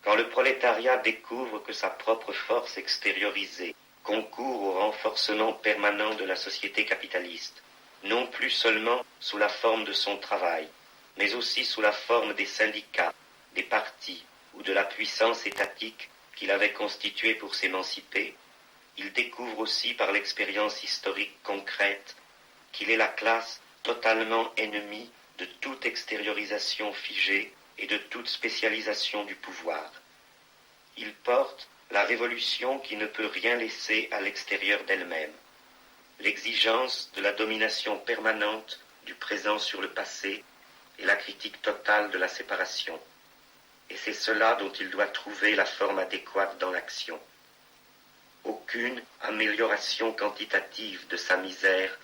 Quand le prolétariat découvre que sa propre force extériorisée concourt au renforcement permanent de la société capitaliste, non plus seulement sous la forme de son travail, mais aussi sous la forme des syndicats, des partis ou de la puissance étatique qu'il avait constituée pour s'émanciper, il découvre aussi par l'expérience historique concrète qu'il est la classe totalement ennemie de toute extériorisation figée et de toute spécialisation du pouvoir. Il porte la révolution qui ne peut rien laisser à l'extérieur d'elle-même, l'exigence de la domination permanente du présent sur le passé et la critique totale de la séparation. Et c'est cela dont il doit trouver la forme adéquate dans l'action. Aucune amélioration quantitative de sa misère,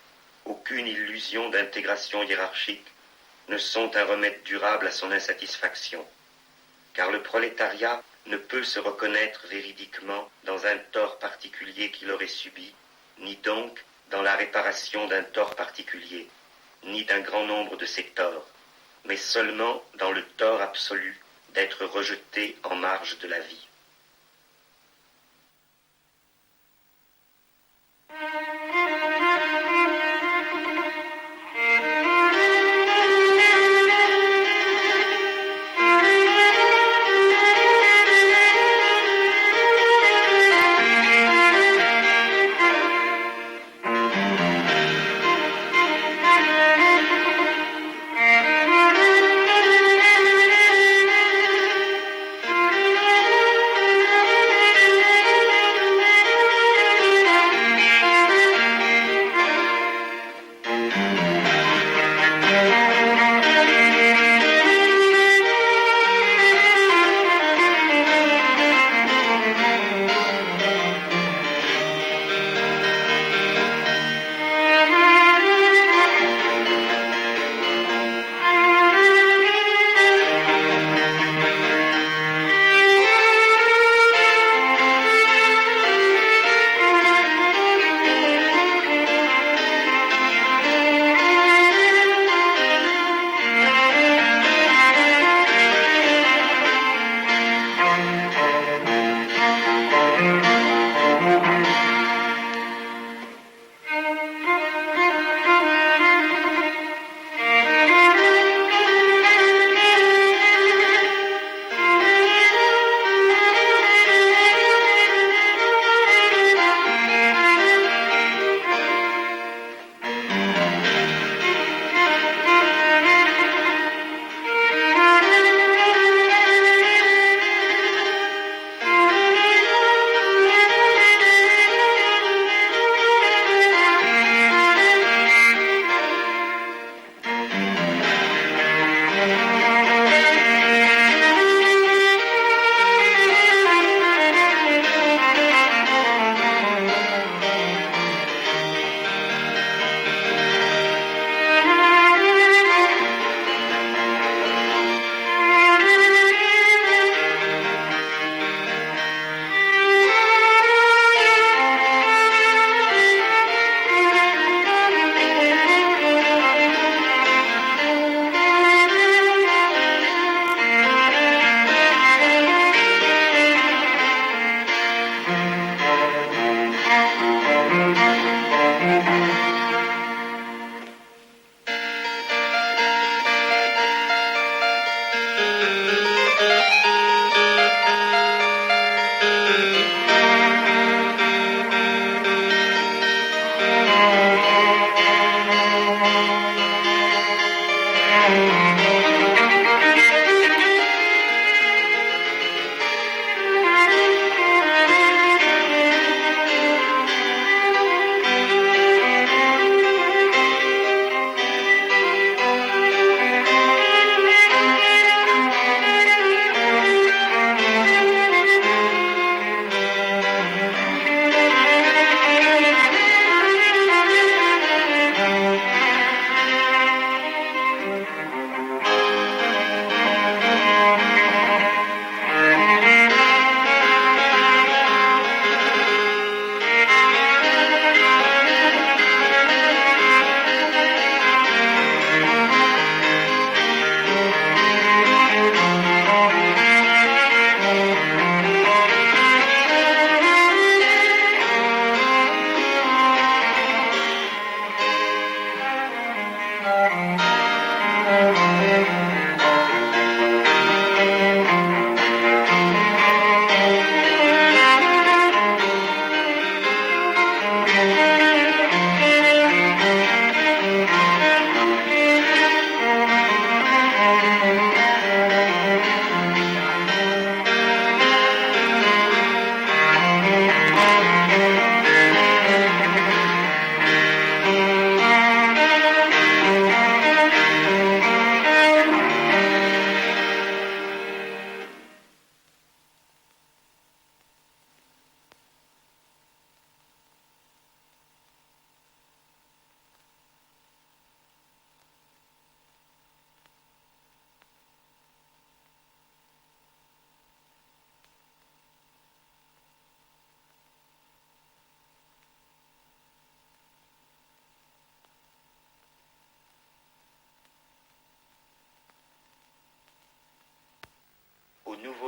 aucune illusion d'intégration hiérarchique ne sont un remède durable à son insatisfaction, car le prolétariat ne peut se reconnaître véridiquement dans un tort particulier qu'il aurait subi, ni donc dans la réparation d'un tort particulier, ni d'un grand nombre de ses torts, mais seulement dans le tort absolu d'être rejeté en marge de la vie.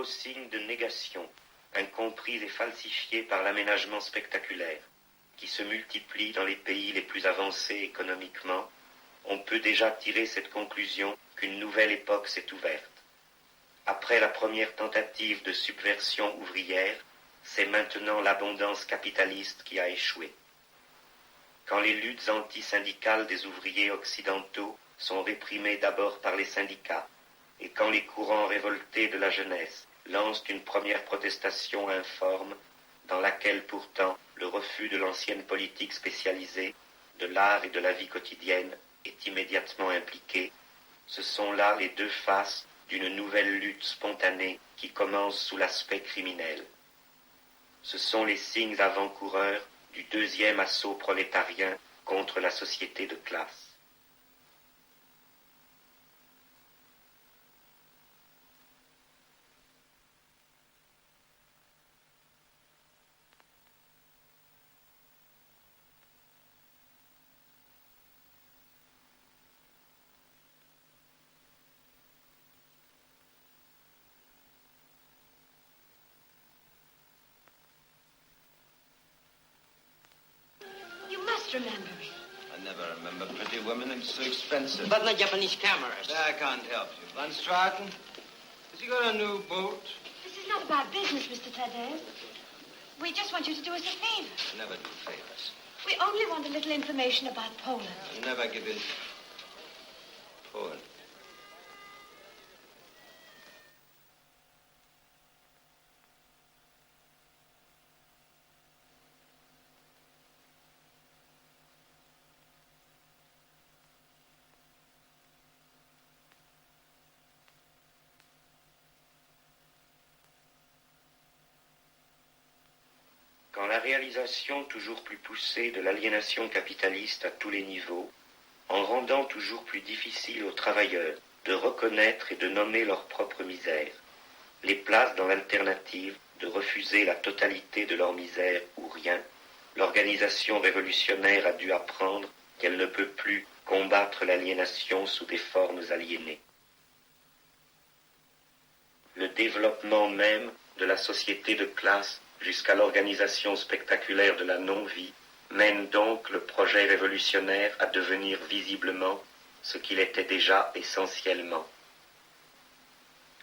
nouveaux signes de négation, incompris et falsifiés par l'aménagement spectaculaire, qui se multiplient dans les pays les plus avancés économiquement, on peut déjà tirer cette conclusion qu'une nouvelle époque s'est ouverte. Après la première tentative de subversion ouvrière, c'est maintenant l'abondance capitaliste qui a échoué. Quand les luttes antisyndicales des ouvriers occidentaux sont réprimées d'abord par les syndicats, et quand les courants révoltés de la jeunesse lancent une première protestation informe, dans laquelle pourtant le refus de l'ancienne politique spécialisée, de l'art et de la vie quotidienne est immédiatement impliqué, ce sont là les deux faces d'une nouvelle lutte spontanée qui commence sous l'aspect criminel. Ce sont les signes avant-coureurs du deuxième assaut prolétarien contre la société de classe. Remember me. I never remember pretty women. It's so expensive. But my Japanese cameras. I can't help you. Van Straten, has he got a new boat? This is not about business, Mr. Thaddeus. We just want you to do us a favor. I never do favors. We only want a little information about Poland. I never give in. Poland. Quand la réalisation toujours plus poussée de l'aliénation capitaliste à tous les niveaux, en rendant toujours plus difficile aux travailleurs de reconnaître et de nommer leur propre misère, les place dans l'alternative de refuser la totalité de leur misère ou rien, l'organisation révolutionnaire a dû apprendre qu'elle ne peut plus combattre l'aliénation sous des formes aliénées. Le développement même de la société de classe jusqu'à l'organisation spectaculaire de la non-vie mène donc le projet révolutionnaire à devenir visiblement ce qu'il était déjà essentiellement.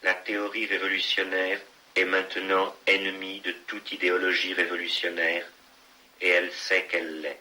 La théorie révolutionnaire est maintenant ennemie de toute idéologie révolutionnaire, et elle sait qu'elle l'est.